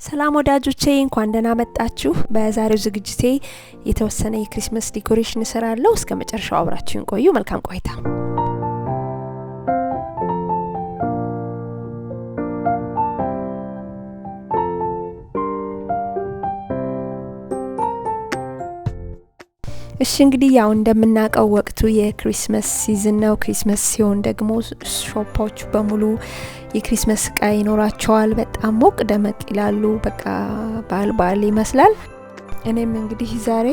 ሰላም ወዳጆቼ እንኳን ደህና መጣችሁ። በዛሬው ዝግጅቴ የተወሰነ የክሪስማስ ዲኮሬሽን እሰራለሁ። እስከ መጨረሻው አብራችሁን ቆዩ። መልካም ቆይታ። እሺ እንግዲህ ያው እንደምናቀው ወቅቱ የክሪስማስ ሲዝን ነው። ክሪስማስ ሲሆን ደግሞ ሾፖች በሙሉ የክሪስማስ እቃ ይኖራቸዋል። በጣም ሞቅ ደመቅ ይላሉ። በቃ ባል ይመስላል። እኔም እንግዲህ ዛሬ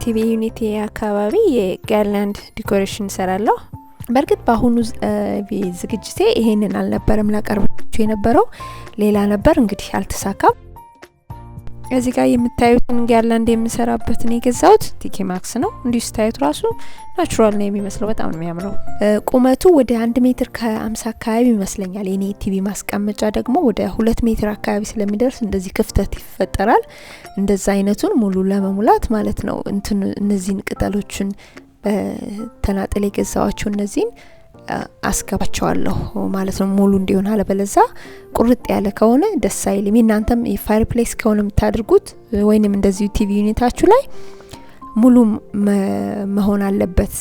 ቲቪ ዩኒቲ አካባቢ የጋርላንድ ዲኮሬሽን ሰራለሁ። በርግጥ በአሁኑ ዝግጅቴ ይሄንን አልነበረም ላቀርባችሁ የነበረው ሌላ ነበር። እንግዲህ አልተሳካም። እዚህ ጋር የምታዩትን ጋርላንድ የምሰራበትን የገዛውት ቲኬ ማክስ ነው። እንዲሁ ስታዩት ራሱ ናቹራል ነው የሚመስለው። በጣም ነው የሚያምረው። ቁመቱ ወደ 1 ሜትር ከ50 አካባቢ ይመስለኛል። የኔ ቲቪ ማስቀመጫ ደግሞ ወደ 2 ሜትር አካባቢ ስለሚደርስ እንደዚህ ክፍተት ይፈጠራል። እንደዛ አይነቱን ሙሉ ለመሙላት ማለት ነው። እነዚህን ቅጠሎችን በተናጠል የገዛዋቸው እነዚህን አስገባቸዋለሁ ማለት ነው። ሙሉ እንዲሆን አለበለዛ ቁርጥ ያለ ከሆነ ደስ አይልም። እናንተም የፋየር ፕሌስ ከሆነ የምታደርጉት ወይንም እንደዚህ ቲቪ ዩኒታችሁ ላይ ሙሉ መሆን አለበት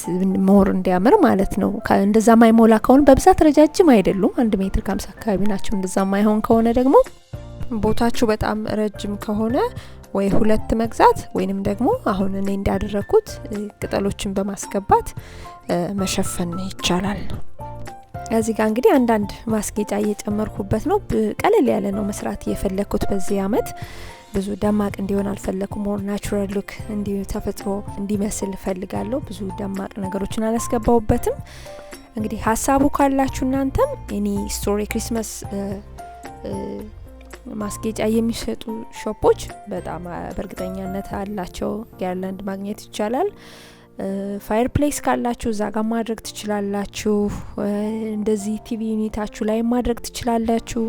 ሞር እንዲያምር ማለት ነው። እንደዛ ማይሞላ ከሆነ በብዛት ረጃጅም አይደሉም 1 ሜትር ከ50 አካባቢ ናቸው። እንደዛ ማይሆን ከሆነ ደግሞ ቦታችሁ በጣም ረጅም ከሆነ ወይ 2 መግዛት ወይንም ደግሞ አሁን እኔ እንዳደረኩት ቅጠሎችን በማስገባት መሸፈን ይቻላል። እዚህ ጋር እንግዲህ አንዳንድ ማስጌጫ እየጨመርኩበት ነው። ቀለል ያለ ነው መስራት የፈለኩት በዚህ አመት። ብዙ ደማቅ እንዲሆን አልፈለኩም። ሞር ናቹራል ሉክ ተፈጥሮ እንዲመስል ፈልጋለሁ። ብዙ ደማቅ ነገሮችን አላስገባውበትም። እንግዲህ ሀሳቡ ካላችሁ እናንተም እኔ ስቶሪ ክሪስማስ ማስጌጫ የሚሸጡ ሾፖች በጣም በእርግጠኛነት አላቸው። ጋርላንድ ማግኘት ይቻላል። ፋየር ፕሌስ ካላችሁ እዛ ጋር ማድረግ ትችላላችሁ። እንደዚህ ቲቪ ዩኒታችሁ ላይ ማድረግ ትችላላችሁ።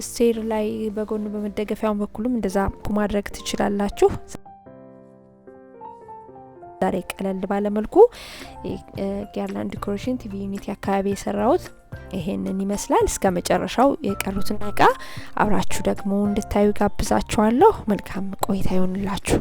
ስቴር ላይ በጎን በመደገፊያው በኩልም እንደዛ ማድረግ ትችላላችሁ። ዛሬ ቀለል ባለ መልኩ ጋርላንድ ዲኮሬሽን ቲቪ ዩኒቲ አካባቢ የሰራሁት ይሄንን ይመስላል። እስከ መጨረሻው የቀሩትን እቃ አብራችሁ ደግሞ እንድታዩ ጋብዛችኋለሁ። መልካም ቆይታ ይሁንላችሁ።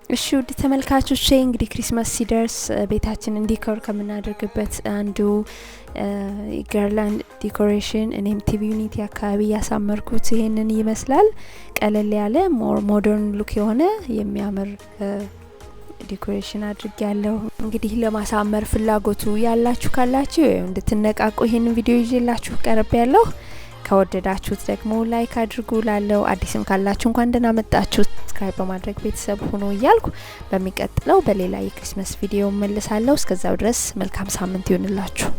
እሺ ውድ ተመልካቾቼ እንግዲህ ክሪስማስ ሲደርስ ቤታችንን ዲኮር ከምናደርግበት አንዱ ጋርላንድ ዲኮሬሽን እኔም ቲቪ ዩኒቲ አካባቢ ያሳመርኩት ይሄንን ይመስላል። ቀለል ያለ ሞደርን ሉክ የሆነ የሚያምር ዲኮሬሽን አድርጌያለሁ። እንግዲህ ለማሳመር ፍላጎቱ ያላችሁ ካላችሁ እንድትነቃቁ ይሄንን ቪዲዮ ይዤላችሁ ቀርቤያለሁ። ከወደዳችሁት ደግሞ ላይክ አድርጉ። ላለው አዲስም ካላችሁ እንኳን ደህና መጣችሁ ሰብስክራይብ በማድረግ ቤተሰብ ሆኖ እያልኩ በሚቀጥለው በሌላ የክሪስማስ ቪዲዮ መልሳለሁ። እስከዛው ድረስ መልካም ሳምንት ይሁንላችሁ።